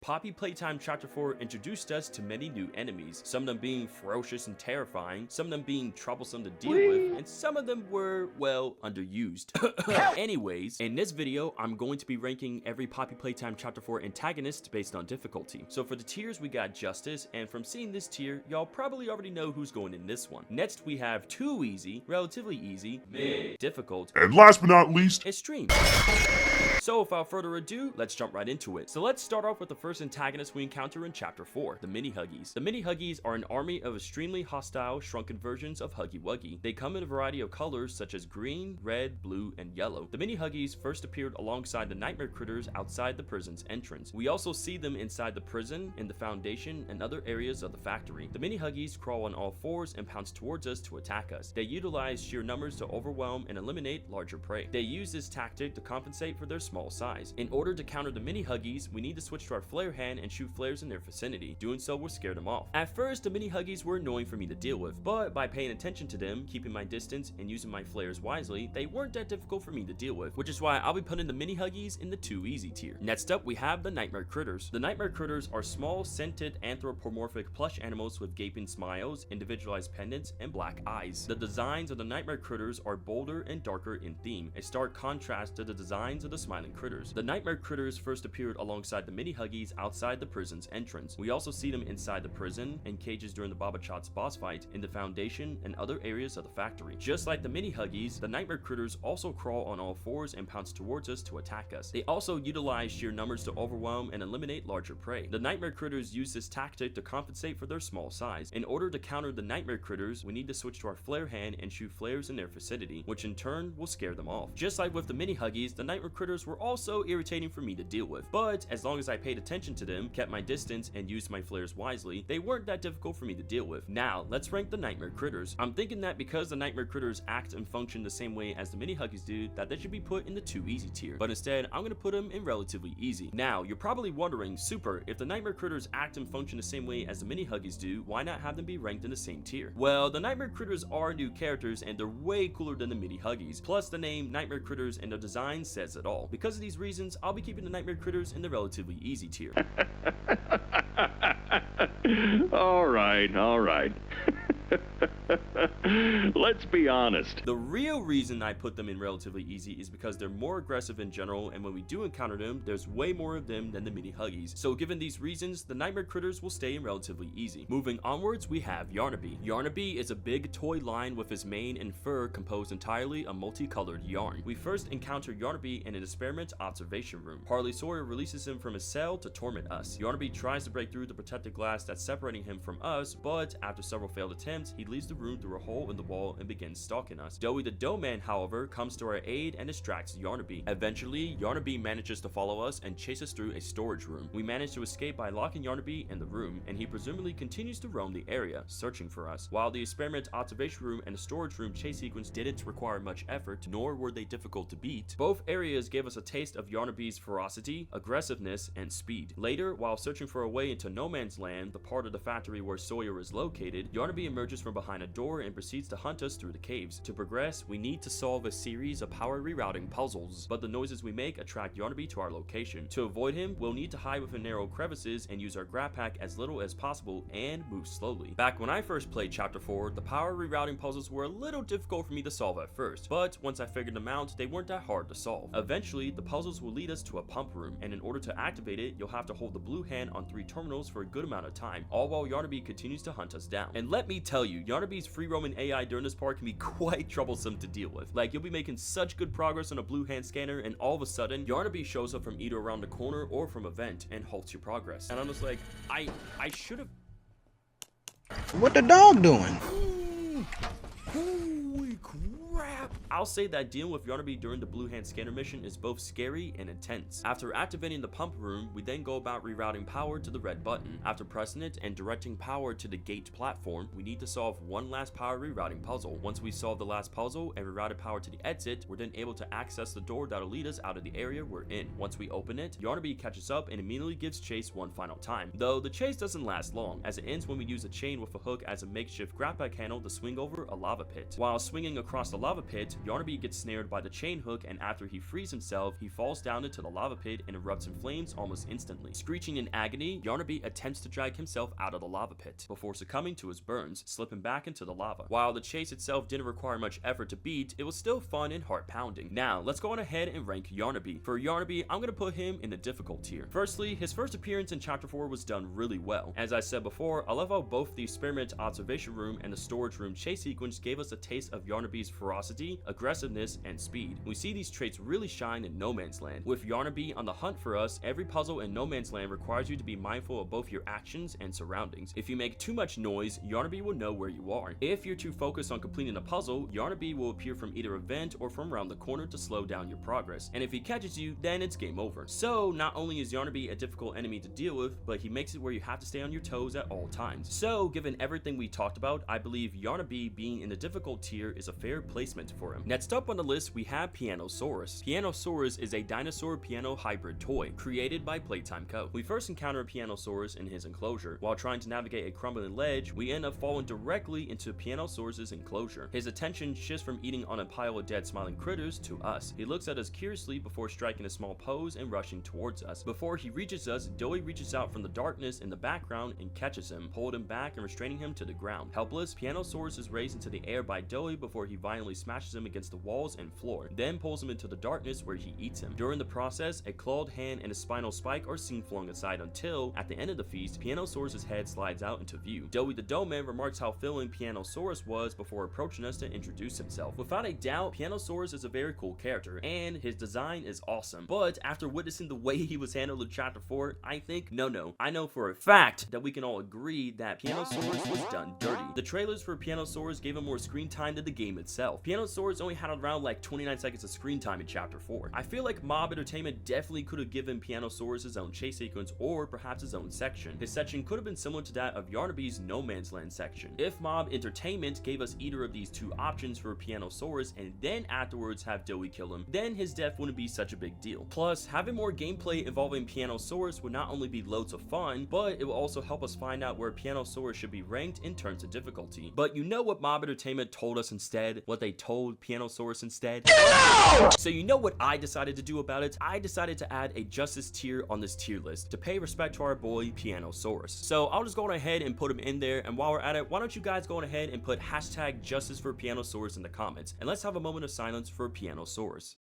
Poppy Playtime Chapter 4 introduced us to many new enemies, some of them being ferocious and terrifying, some of them being troublesome to deal with, and some of them were, well, underused. Anyways, in this video, I'm going to be ranking every Poppy Playtime Chapter 4 antagonist based on difficulty. So for the tiers, we got Justice, and from seeing this tier, y'all probably already know who's going in this one. Next, we have Too Easy, Relatively Easy, Mid, Difficult, and last but not least, Extreme. So without further ado, let's jump right into it. So let's start off with the first antagonist we encounter in Chapter 4, the Mini Huggies. The Mini Huggies are an army of extremely hostile, shrunken versions of Huggy Wuggy. They come in a variety of colors such as green, red, blue, and yellow. The Mini Huggies first appeared alongside the Nightmare Critters outside the prison's entrance. We also see them inside the prison, in the foundation, and other areas of the factory. The Mini Huggies crawl on all fours and pounce towards us to attack us. They utilize sheer numbers to overwhelm and eliminate larger prey. They use this tactic to compensate for their small size. In order to counter the Mini Huggies, we need to switch to our flare hand and shoot flares in their vicinity. Doing so will scare them off. At first, the Mini Huggies were annoying for me to deal with, but by paying attention to them, keeping my distance, and using my flares wisely, they weren't that difficult for me to deal with, which is why I'll be putting the Mini Huggies in the Too Easy tier. Next up, we have the Nightmare Critters. The Nightmare Critters are small, scented, anthropomorphic plush animals with gaping smiles, individualized pendants, and black eyes. The designs of the Nightmare Critters are bolder and darker in theme, a stark contrast to the designs of the Smiling Critters. The Nightmare Critters first appeared alongside the Mini Huggies outside the prison's entrance. We also see them inside the prison, in cages during the Babachat's boss fight, in the foundation, and other areas of the factory. Just like the Mini Huggies, the Nightmare Critters also crawl on all fours and pounce towards us to attack us. They also utilize sheer numbers to overwhelm and eliminate larger prey. The Nightmare Critters use this tactic to compensate for their small size. In order to counter the Nightmare Critters, we need to switch to our flare hand and shoot flares in their vicinity, which in turn will scare them off. Just like with the Mini Huggies, the Nightmare Critters were also irritating for me to deal with, but as long as I paid attention to them, kept my distance, and used my flares wisely, they weren't that difficult for me to deal with. Now, let's rank the Nightmare Critters. I'm thinking that because the Nightmare Critters act and function the same way as the Mini Huggies do, that they should be put in the Too Easy tier, but instead, I'm gonna put them in Relatively Easy. Now, you're probably wondering, Super, if the Nightmare Critters act and function the same way as the Mini Huggies do, why not have them be ranked in the same tier? Well, the Nightmare Critters are new characters, and they're way cooler than the Mini Huggies. Plus, the name Nightmare Critters and their design says it all. Because of these reasons, I'll be keeping the Nightmare Critters in the Relatively Easy tier. All right. Let's be honest. The real reason I put them in Relatively Easy is because they're more aggressive in general, and when we do encounter them, there's way more of them than the Mini Huggies. So given these reasons, the Nightmare Critters will stay in Relatively Easy. Moving onwards, we have Yarnaby. Yarnaby is a big toy line with his mane and fur composed entirely of multicolored yarn. We first encounter Yarnaby in an experiment observation room. Harley Sawyer releases him from his cell to torment us. Yarnaby tries to break through the protective glass that's separating him from us, but after several failed attempts, he leaves the room through a hole in the wall and begins stalking us. Doey the Doughman, however, comes to our aid and distracts Yarnaby. Eventually, Yarnaby manages to follow us and chase us through a storage room. We manage to escape by locking Yarnaby in the room, and he presumably continues to roam the area, searching for us. While the experiment observation room and the storage room chase sequence didn't require much effort, nor were they difficult to beat, both areas gave us a taste of Yarnaby's ferocity, aggressiveness, and speed. Later, while searching for a way into No Man's Land, the part of the factory where Sawyer is located, Yarnaby emerges from behind a door and proceeds to hunt us through the caves. To progress, we need to solve a series of power rerouting puzzles, but the noises we make attract Yarnaby to our location. To avoid him, we'll need to hide within narrow crevices and use our grab pack as little as possible and move slowly. Back when I first played Chapter 4, the power rerouting puzzles were a little difficult for me to solve at first, but once I figured them out, they weren't that hard to solve. Eventually, the puzzles will lead us to a pump room, and in order to activate it, you'll have to hold the blue hand on 3 terminals for a good amount of time, all while Yarnaby continues to hunt us down. And let me tell you, Yarnaby's free roaming AI during this part can be quite troublesome to deal with. Like, you'll be making such good progress on a blue hand scanner, and all of a sudden, Yarnaby shows up from either around the corner or from a vent and halts your progress. And I'm just like, I should have. What the dog doing? Holy crap! I'll say that dealing with Yarnaby during the blue hand scanner mission is both scary and intense. After activating the pump room, we then go about rerouting power to the red button. After pressing it and directing power to the gate platform, we need to solve one last power rerouting puzzle. Once we solve the last puzzle and rerouted power to the exit, we're then able to access the door that'll lead us out of the area we're in. Once we open it, Yarnaby catches up and immediately gives chase one final time. Though the chase doesn't last long, as it ends when we use a chain with a hook as a makeshift grab pack handle to swing over a lava pit. While swinging across the lava pit, Yarnaby gets snared by the chain hook, and after he frees himself, he falls down into the lava pit and erupts in flames almost instantly. Screeching in agony, Yarnaby attempts to drag himself out of the lava pit before succumbing to his burns, slipping back into the lava. While the chase itself didn't require much effort to beat, it was still fun and heart-pounding. Now, let's go on ahead and rank Yarnaby. For Yarnaby, I'm gonna put him in the difficult tier. Firstly, his first appearance in Chapter 4 was done really well. As I said before, I love how both the experiment observation room and the storage room chase sequence gave us a taste of Yarnaby's ferocity, aggressiveness, and speed. We see these traits really shine in No Man's Land. With Yarnaby on the hunt for us, every puzzle in No Man's Land requires you to be mindful of both your actions and surroundings. If you make too much noise, Yarnaby will know where you are. If you're too focused on completing a puzzle, Yarnaby will appear from either a vent or from around the corner to slow down your progress. And if he catches you, then it's game over. So, not only is Yarnaby a difficult enemy to deal with, but he makes it where you have to stay on your toes at all times. So, given everything we talked about, I believe Yarnaby being in the difficult tier is a fair placement for him. Next up on the list, we have Pianosaurus. Pianosaurus is a dinosaur piano hybrid toy created by Playtime Co. We first encounter Pianosaurus in his enclosure. While trying to navigate a crumbling ledge, we end up falling directly into Pianosaurus's enclosure. His attention shifts from eating on a pile of dead smiling critters to us. He looks at us curiously before striking a small pose and rushing towards us. Before he reaches us, Doey reaches out from the darkness in the background and catches him, holding him back and restraining him to the ground. Helpless, Pianosaurus is raised into the air by Doey before he violently smashes him against the walls and floor, then pulls him into the darkness where he eats him. During the process, a clawed hand and a spinal spike are seen flung aside until, at the end of the feast, Pianosaurus' head slides out into view. Doey the Doughman remarks how filling Pianosaurus was before approaching us to introduce himself. Without a doubt, Pianosaurus is a very cool character, and his design is awesome. But after witnessing the way he was handled in Chapter 4, I know for a fact that we can all agree that Pianosaurus was done dirty. The trailers for Pianosaurus gave him more screen time than the game itself. Pianosaurus only had around like 29 seconds of screen time in Chapter 4. I feel like Mob Entertainment definitely could have given Pianosaurus his own chase sequence or perhaps his own section. His section could have been similar to that of Yarnaby's No Man's Land section. If Mob Entertainment gave us either of these two options for Pianosaurus and then afterwards have Doey kill him, then his death wouldn't be such a big deal. Plus, having more gameplay involving Pianosaurus would not only be loads of fun, but it will also help us find out where Pianosaurus should be ranked in terms of difficulty. But you know what Mob Entertainment told us instead? What they told Pianosaurus instead? No! So you know what I decided to do about it? I decided to add a justice tier on this tier list to pay respect to our boy Pianosaurus. So I'll just go ahead and put him in there, and while we're at it, why don't you guys go ahead and put hashtag justice for Pianosaurus in the comments, and let's have a moment of silence for Pianosaurus.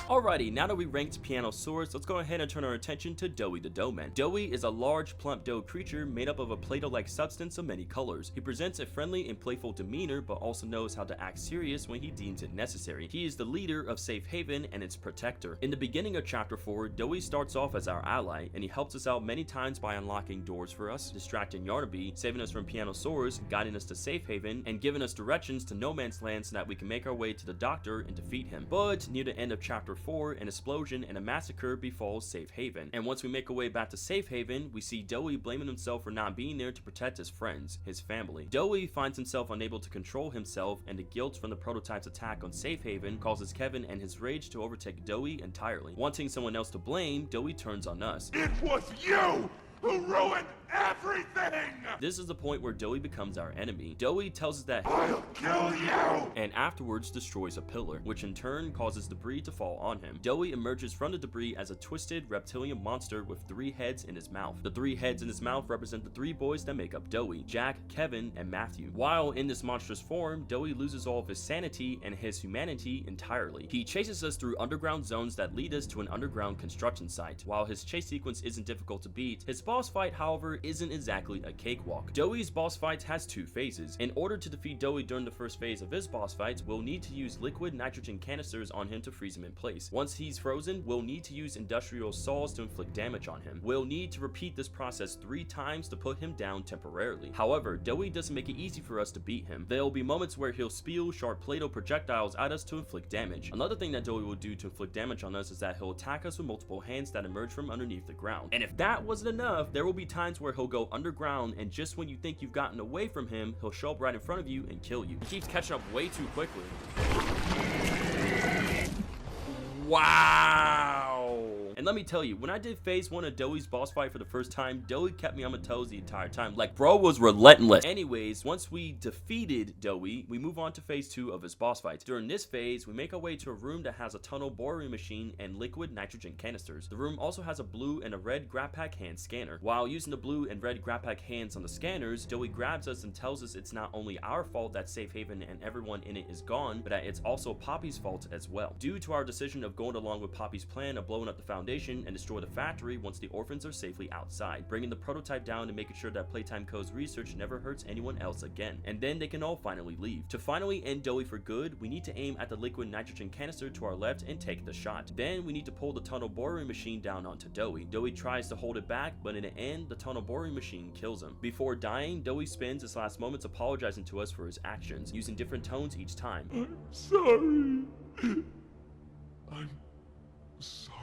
Alrighty, now that we ranked Pianosaurus, let's go ahead and turn our attention to Doey the Doughman. Doey is a large, plump dough creature made up of a Play-Doh-like substance of many colors. He presents a friendly and playful demeanor, but also knows how to act serious when he deems it necessary. He is the leader of Safe Haven and its protector. In the beginning of Chapter 4, Doey starts off as our ally, and he helps us out many times by unlocking doors for us, distracting Yarnaby, saving us from Pianosaurus, guiding us to Safe Haven, and giving us directions to No Man's Land so that we can make our way to the Doctor and defeat him. But near the end of Chapter 4, an explosion and a massacre befalls Safe Haven. And once we make our way back to Safe Haven, we see Doey blaming himself for not being there to protect his friends, his family. Doey finds himself unable to control himself, and the guilt from the prototype's attack on Safe Haven causes Kevin and his rage to overtake Doey entirely. Wanting someone else to blame, Doey turns on us. It was you who ruined everything! This is the point where Doey becomes our enemy. Doey tells us that I'll kill you! And afterwards destroys a pillar, which in turn causes debris to fall on him. Doey emerges from the debris as a twisted reptilian monster with 3 heads in his mouth. The 3 heads in his mouth represent the 3 boys that make up Doey: Jack, Kevin, and Matthew. While in this monstrous form, Doey loses all of his sanity and his humanity entirely. He chases us through underground zones that lead us to an underground construction site. While his chase sequence isn't difficult to beat, his boss fight, however, isn't exactly a cakewalk. Doey's boss fight has 2 phases. In order to defeat Doey during the first phase of his boss fights, we'll need to use liquid nitrogen canisters on him to freeze him in place. Once he's frozen, we'll need to use industrial saws to inflict damage on him. We'll need to repeat this process 3 times to put him down temporarily. However, Doey doesn't make it easy for us to beat him. There'll be moments where he'll spew sharp Play-Doh projectiles at us to inflict damage. Another thing that Doey will do to inflict damage on us is that he'll attack us with multiple hands that emerge from underneath the ground. And if that wasn't enough, there will be times where he'll go underground, and just when you think you've gotten away from him, he'll show up right in front of you and kill you. He keeps catching up way too quickly. Wow! And let me tell you, when I did phase 1 of Doey's boss fight for the first time, Doey kept me on my toes the entire time. Like, bro was relentless. Anyways, once we defeated Doey, we move on to phase 2 of his boss fights. During this phase, we make our way to a room that has a tunnel boring machine and liquid nitrogen canisters. The room also has a blue and a red grab pack hand scanner. While using the blue and red grab pack hands on the scanners, Doey grabs us and tells us it's not only our fault that Safe Haven and everyone in it is gone, but that it's also Poppy's fault as well, due to our decision of going along with Poppy's plan of blowing up the Foundation and destroy the factory once the orphans are safely outside, bringing the prototype down and making sure that Playtime Co's research never hurts anyone else again, and then they can all finally leave. To finally end Doey for good, we need to aim at the liquid nitrogen canister to our left and take the shot. Then we need to pull the tunnel boring machine down onto Doey. Doey tries to hold it back, but in the end, the tunnel boring machine kills him. Before dying, Doey spends his last moments apologizing to us for his actions, using different tones each time. I'm sorry. I'm sorry.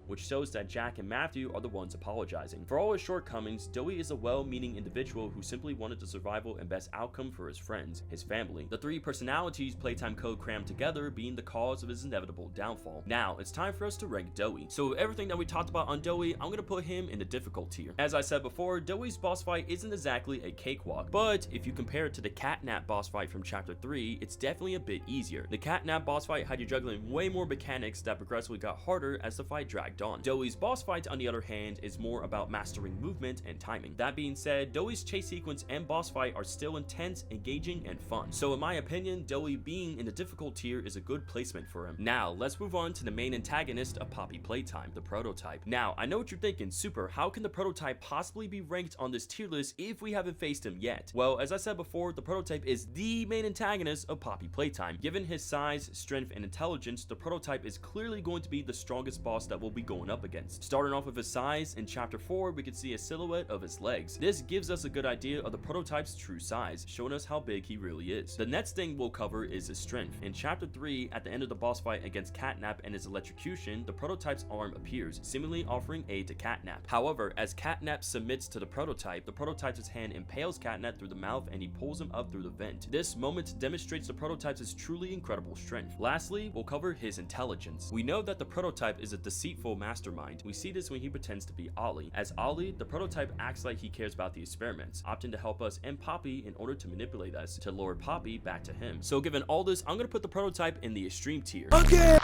Which shows that Jack and Matthew are the ones apologizing. For all his shortcomings, Doey is a well-meaning individual who simply wanted the survival and best outcome for his friends, his family. The three personalities Playtime Co crammed together being the cause of his inevitable downfall. Now, it's time for us to rank Doey. So everything that we talked about on Doey, I'm gonna put him in the difficult tier. As I said before, Doey's boss fight isn't exactly a cakewalk, but if you compare it to the Catnap boss fight from chapter 3, it's definitely a bit easier. The Catnap boss fight had you juggling way more mechanics that progressively got harder as the fight dragged on. Doey's boss fight, on the other hand, is more about mastering movement and timing. That being said, Doey's chase sequence and boss fight are still intense, engaging, and fun. So in my opinion, Doey being in the difficult tier is a good placement for him. Now, let's move on to the main antagonist of Poppy Playtime, the prototype. Now, I know what you're thinking, Super, how can the prototype possibly be ranked on this tier list if we haven't faced him yet? Well, as I said before, the prototype is the main antagonist of Poppy Playtime. Given his size, strength, and intelligence, the prototype is clearly going to be the strongest boss that we'll be going up against. Starting off with his size, in chapter 4 we can see a silhouette of his legs. This gives us a good idea of the prototype's true size, showing us how big he really is. The next thing we'll cover is his strength. In chapter 3, at the end of the boss fight against Catnap and his electrocution, the prototype's arm appears, seemingly offering aid to Catnap. However, as Catnap submits to the prototype's hand impales Catnap through the mouth and he pulls him up through the vent. This moment demonstrates the prototype's truly incredible strength. Lastly, we'll cover his intelligence. We know that the prototype is a deceitful mastermind. We see this when he pretends to be Ollie. As Ollie, the prototype acts like he cares about the experiments, opting to help us and Poppy in order to manipulate us to lure Poppy back to him. So given all this, I'm gonna put the prototype in the extreme tier. Okay.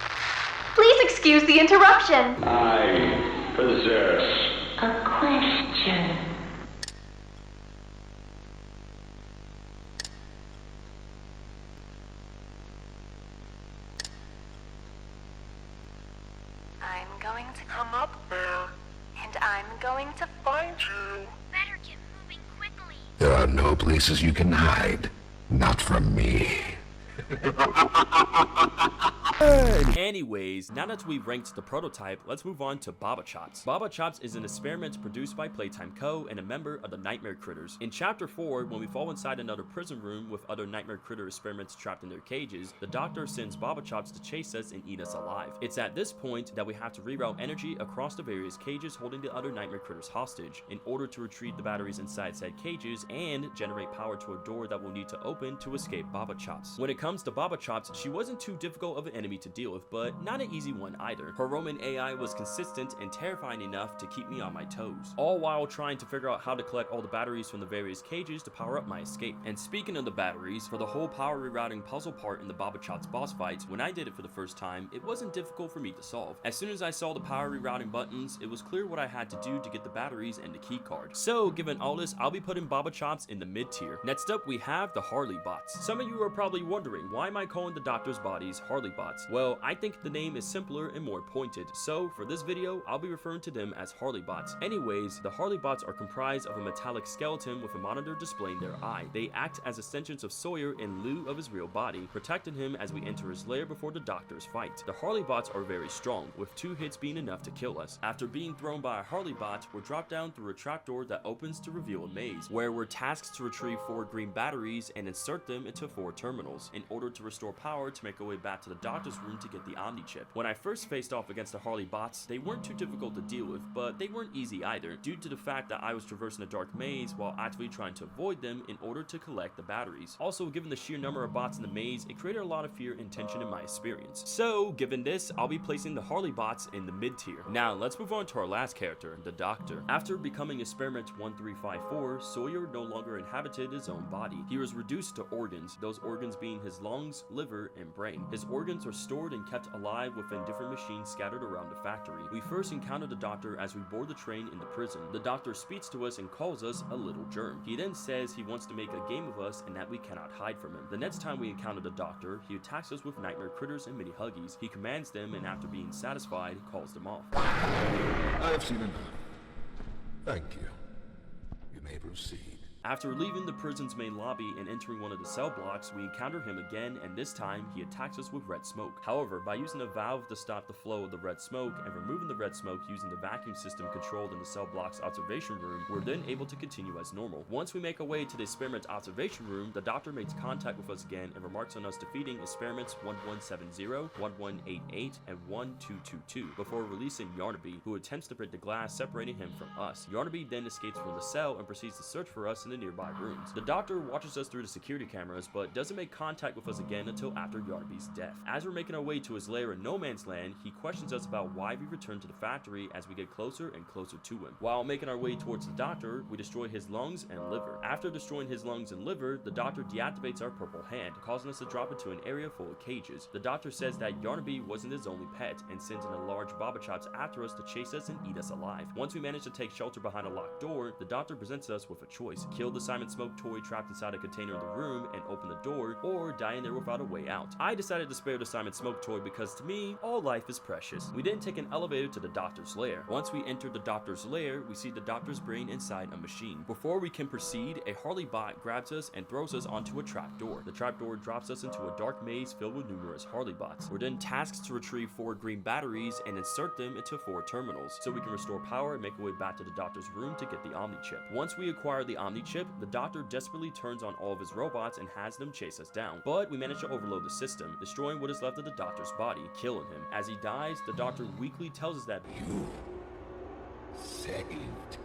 Please excuse the interruption. I possess A question. I'm going to Come up there. and I'm going to Find you. better get moving quickly. There are no places you can hide. Not from me. Anyways, now that we've ranked the prototype, let's move on to Baba Chops. Baba Chops is an experiment produced by Playtime Co. and a member of the Nightmare Critters. In chapter 4, when we fall inside another prison room with other Nightmare Critter experiments trapped in their cages, the doctor sends Baba Chops to chase us and eat us alive. It's at this point that we have to reroute energy across the various cages holding the other Nightmare Critters hostage in order to retrieve the batteries inside said cages and generate power to a door that we'll need to open to escape Baba Chops. When it comes to Baba Chops, she wasn't too difficult of an enemy to deal with, but not an easy one either. Her Roman AI was consistent and terrifying enough to keep me on my toes, all while trying to figure out how to collect all the batteries from the various cages to power up my escape. And speaking of the batteries, for the whole power rerouting puzzle part in the Baba Chops boss fights, when I did it for the first time, it wasn't difficult for me to solve. As soon as I saw the power rerouting buttons, it was clear what I had to do to get the batteries and the key card. So given all this, I'll be putting Baba Chops in the mid tier. Next up, we have the Harley Bots. Some of you are probably wondering, why am I calling the doctor's bodies Harley Bots? Well, I think the name is simpler and more pointed, so for this video, I'll be referring to them as Harley Bots. Anyways, the Harley Bots are comprised of a metallic skeleton with a monitor displaying their eye. They act as extensions of Sawyer in lieu of his real body, protecting him as we enter his lair before the doctor's fight. The Harley Bots are very strong, with 2 hits being enough to kill us. After being thrown by a Harley Bot, we're dropped down through a trapdoor that opens to reveal a maze, where we're tasked to retrieve 4 green batteries and insert them into 4 terminals in order to restore power to make our way back to the doctor doctor's room to get the Omni chip. When I first faced off against the Harley Bots, they weren't too difficult to deal with, but they weren't easy either, due to the fact that I was traversing a dark maze while actively trying to avoid them in order to collect the batteries. Also, given the sheer number of bots in the maze, it created a lot of fear and tension in my experience. So, given this, I'll be placing the Harley Bots in the mid tier. Now, let's move on to our last character, the Doctor. After becoming Experiment 1354, Sawyer no longer inhabited his own body. He was reduced to organs, those organs being his lungs, liver, and brain. His organs are stored and kept alive within different machines scattered around the factory. We first encountered the Doctor as we board the train in the prison. The Doctor speaks to us and calls us a little germ. He then says he wants to make a game of us and that we cannot hide from him. The next time we encounter the Doctor, he attacks us with nightmare critters and mini Huggies. He commands them and after being satisfied, calls them off. I have seen enough. Thank you. You may proceed. After leaving the prison's main lobby and entering one of the cell blocks, we encounter him again, and this time he attacks us with red smoke. However, by using a valve to stop the flow of the red smoke and removing the red smoke using the vacuum system controlled in the cell block's observation room, we're then able to continue as normal. Once we make our way to the experiment observation room, the Doctor makes contact with us again and remarks on us defeating experiments 1170, 1188, and 1222 before releasing Yarnaby, who attempts to break the glass separating him from us. Yarnaby then escapes from the cell and proceeds to search for us in the nearby rooms. The Doctor watches us through the security cameras, but doesn't make contact with us again until after Yarnaby's death. As we're making our way to his lair in No Man's Land, he questions us about why we return to the factory as we get closer and closer to him. While making our way towards the Doctor, we destroy his lungs and liver. After destroying his lungs and liver, the Doctor deactivates our purple hand, causing us to drop into an area full of cages. The Doctor says that Yarnaby wasn't his only pet, and sends in a large Bobachops after us to chase us and eat us alive. Once we manage to take shelter behind a locked door, the Doctor presents us with a choice: kill the Simon Smoke toy trapped inside a container in the room and open the door, or die in there without a way out. I decided to spare the Simon Smoke toy because to me, all life is precious. We then take an elevator to the Doctor's lair. Once we enter the Doctor's lair, we see the Doctor's brain inside a machine. Before we can proceed, a Harley Bot grabs us and throws us onto a trapdoor. The trapdoor drops us into a dark maze filled with numerous Harley Bots. We're then tasked to retrieve 4 green batteries and insert them into 4 terminals, so we can restore power and make our way back to the Doctor's room to get the Omni chip. Once we acquire the Omni chip, the Doctor desperately turns on all of his robots and has them chase us down. But we manage to overload the system, destroying what is left of the Doctor's body, killing him. As he dies, the Doctor weakly tells us that You saved.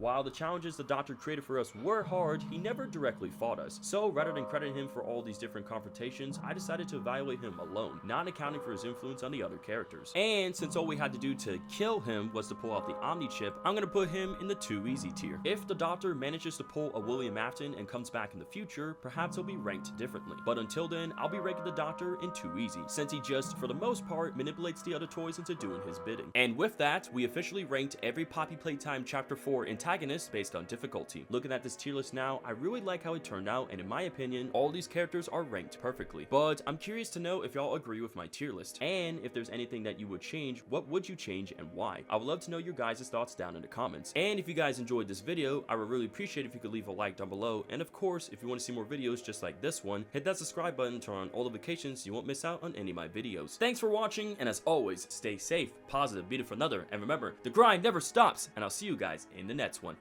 while the challenges the Doctor created for us were hard, he never directly fought us. So rather than crediting him for all these different confrontations, I decided to evaluate him alone, not accounting for his influence on the other characters. And since all we had to do to kill him was to pull out the Omni chip, I'm gonna put him in the too easy tier. If the Doctor manages to pull a William Afton and comes back in the future, perhaps he'll be ranked differently. But until then, I'll be ranking the Doctor in too easy, since he just, for the most part, manipulates the other toys into doing his bidding. And with that, we officially ranked Every Poppy Playtime Chapter 4 Antagonist based on difficulty. Looking at this tier list now, I really like how it turned out, and in my opinion, all these characters are ranked perfectly. But I'm curious to know if y'all agree with my tier list, and if there's anything that you would change, what would you change and why? I would love to know your guys' thoughts down in the comments. And if you guys enjoyed this video, I would really appreciate if you could leave a like down below, and of course, if you want to see more videos just like this one, hit that subscribe button, turn on all notifications so you won't miss out on any of my videos. Thanks for watching, and as always, stay safe, positive, beat it for another, and remember, the grind never stops, and I'll see you guys in the next one.